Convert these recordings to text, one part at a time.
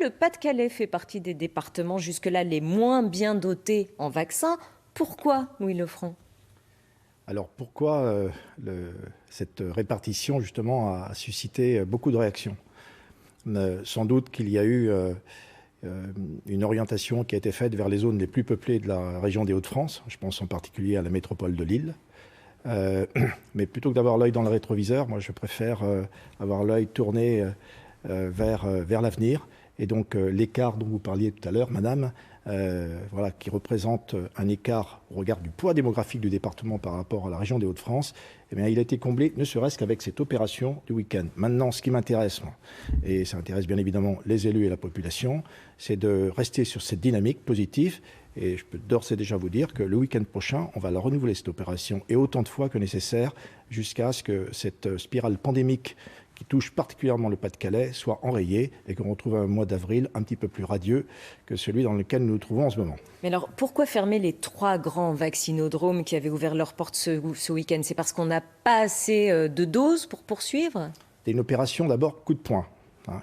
Le Pas-de-Calais fait partie des départements jusque-là les moins bien dotés en vaccins. Pourquoi, Louis Lefranc? Alors pourquoi cette répartition justement a suscité beaucoup de réactions? Sans doute qu'il y a eu une orientation qui a été faite vers les zones les plus peuplées de la région des Hauts-de-France. Je pense en particulier à la métropole de Lille. Mais plutôt que d'avoir l'œil dans le rétroviseur, moi je préfère avoir l'œil tourné vers l'avenir. Et donc l'écart dont vous parliez tout à l'heure, madame, voilà, qui représente un écart au regard du poids démographique du département par rapport à la région des Hauts-de-France, eh bien, il a été comblé ne serait-ce qu'avec cette opération du week-end. Maintenant, ce qui m'intéresse, moi, et ça intéresse bien évidemment les élus et la population, c'est de rester sur cette dynamique positive. Et je peux d'ores et déjà vous dire que le week-end prochain, on va la renouveler, cette opération, et autant de fois que nécessaire, jusqu'à ce que cette spirale pandémique qui touche particulièrement le Pas-de-Calais soit enrayée et qu'on retrouve un mois d'avril un petit peu plus radieux que celui dans lequel nous nous trouvons en ce moment. Mais alors, pourquoi fermer les 3 grands vaccinodromes qui avaient ouvert leurs portes ce week-end? C'est parce qu'on n'a pas assez de doses pour poursuivre? C'est une opération d'abord coup de poing.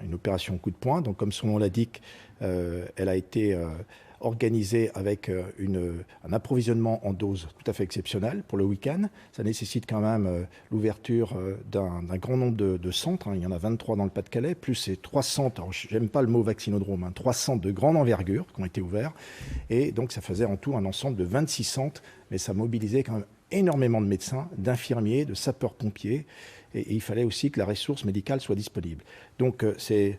Une opération coup de poing. Donc, comme son nom l'indique, elle a été organisée avec un approvisionnement en doses tout à fait exceptionnel pour le week-end. Ça nécessite quand même l'ouverture d'un grand nombre de centres. Il y en a 23 dans le Pas-de-Calais, plus ces 3 centres, alors j'aime pas le mot vaccinodrome, 3 centres de grande envergure qui ont été ouverts. Et donc ça faisait en tout un ensemble de 26 centres, mais ça mobilisait quand même énormément de médecins, d'infirmiers, de sapeurs-pompiers. Et il fallait aussi que la ressource médicale soit disponible. Donc c'est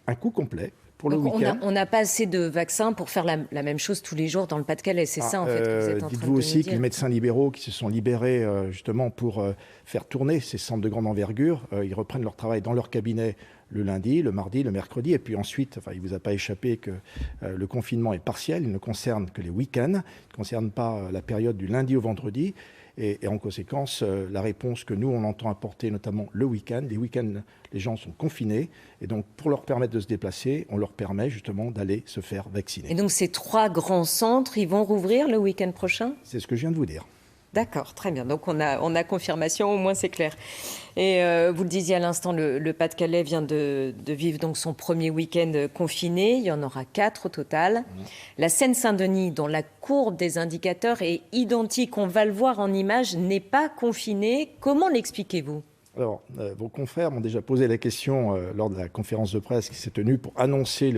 un coût complet. Pour le week-end. On n'a pas assez de vaccins pour faire la même chose tous les jours dans le Pas-de-Calais. C'est ça, en fait, que vous êtes en train de dites-vous nous aussi dire. que les médecins libéraux qui se sont libérés justement pour faire tourner ces centres de grande envergure, ils reprennent leur travail dans leur cabinet le lundi, le mardi, le mercredi. Et puis ensuite, il ne vous a pas échappé que le confinement est partiel. Il ne concerne que les week-ends. Il ne concerne pas la période du lundi au vendredi. Et en conséquence, la réponse que nous, on entend apporter, notamment le week-end, les week-ends, les gens sont confinés. Et donc, pour leur permettre de se déplacer, on leur permet justement d'aller se faire vacciner. Et donc, ces 3 grands centres, ils vont rouvrir le week-end prochain? C'est ce que je viens de vous dire. D'accord, très bien. Donc, on a confirmation, au moins c'est clair. Et vous le disiez à l'instant, le Pas-de-Calais vient de vivre donc son premier week-end confiné. Il y en aura 4 au total. La Seine-Saint-Denis, dont la courbe des indicateurs est identique, on va le voir en image, n'est pas confinée. Comment l'expliquez-vous? Alors, vos confrères m'ont déjà posé la question lors de la conférence de presse qui s'est tenue pour annoncer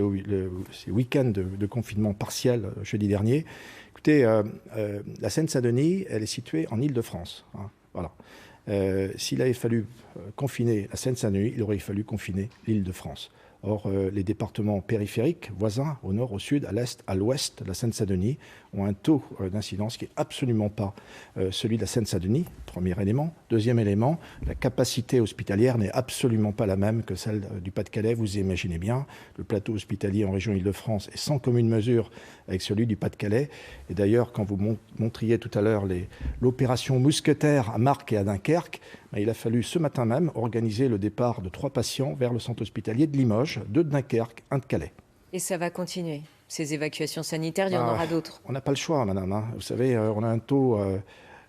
ces week-ends de confinement partiel jeudi dernier. Écoutez, la Seine-Saint-Denis, elle est située en Île-de-France. Voilà. S'il avait fallu confiner la Seine-Saint-Denis, il aurait fallu confiner l'Île-de-France. Or, les départements périphériques, voisins, au nord, au sud, à l'est, à l'ouest de la Seine-Saint-Denis, ont un taux d'incidence qui n'est absolument pas celui de la Seine-Saint-Denis, premier élément. Deuxième élément, la capacité hospitalière n'est absolument pas la même que celle du Pas-de-Calais. Vous imaginez bien, le plateau hospitalier en région Île-de-France est sans commune mesure avec celui du Pas-de-Calais. Et d'ailleurs, quand vous montriez tout à l'heure l'opération Mousquetaire à Marques et à Dunkerque, il a fallu ce matin même organiser le départ de 3 patients vers le centre hospitalier de Limoges, 2 de Dunkerque, 1 de Calais. Et ça va continuer, ces évacuations sanitaires, il y en aura d'autres? On n'a pas le choix, madame. Vous savez, on a un taux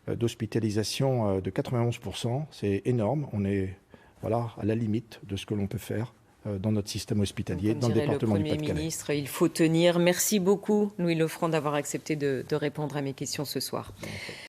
d'hospitalisation de 91%. C'est énorme. On est à la limite de ce que l'on peut faire dans notre système hospitalier, dans le département du Pas-de-Calais. Le Premier ministre, il faut tenir. Merci beaucoup, Louis Lefranc, d'avoir accepté de répondre à mes questions ce soir.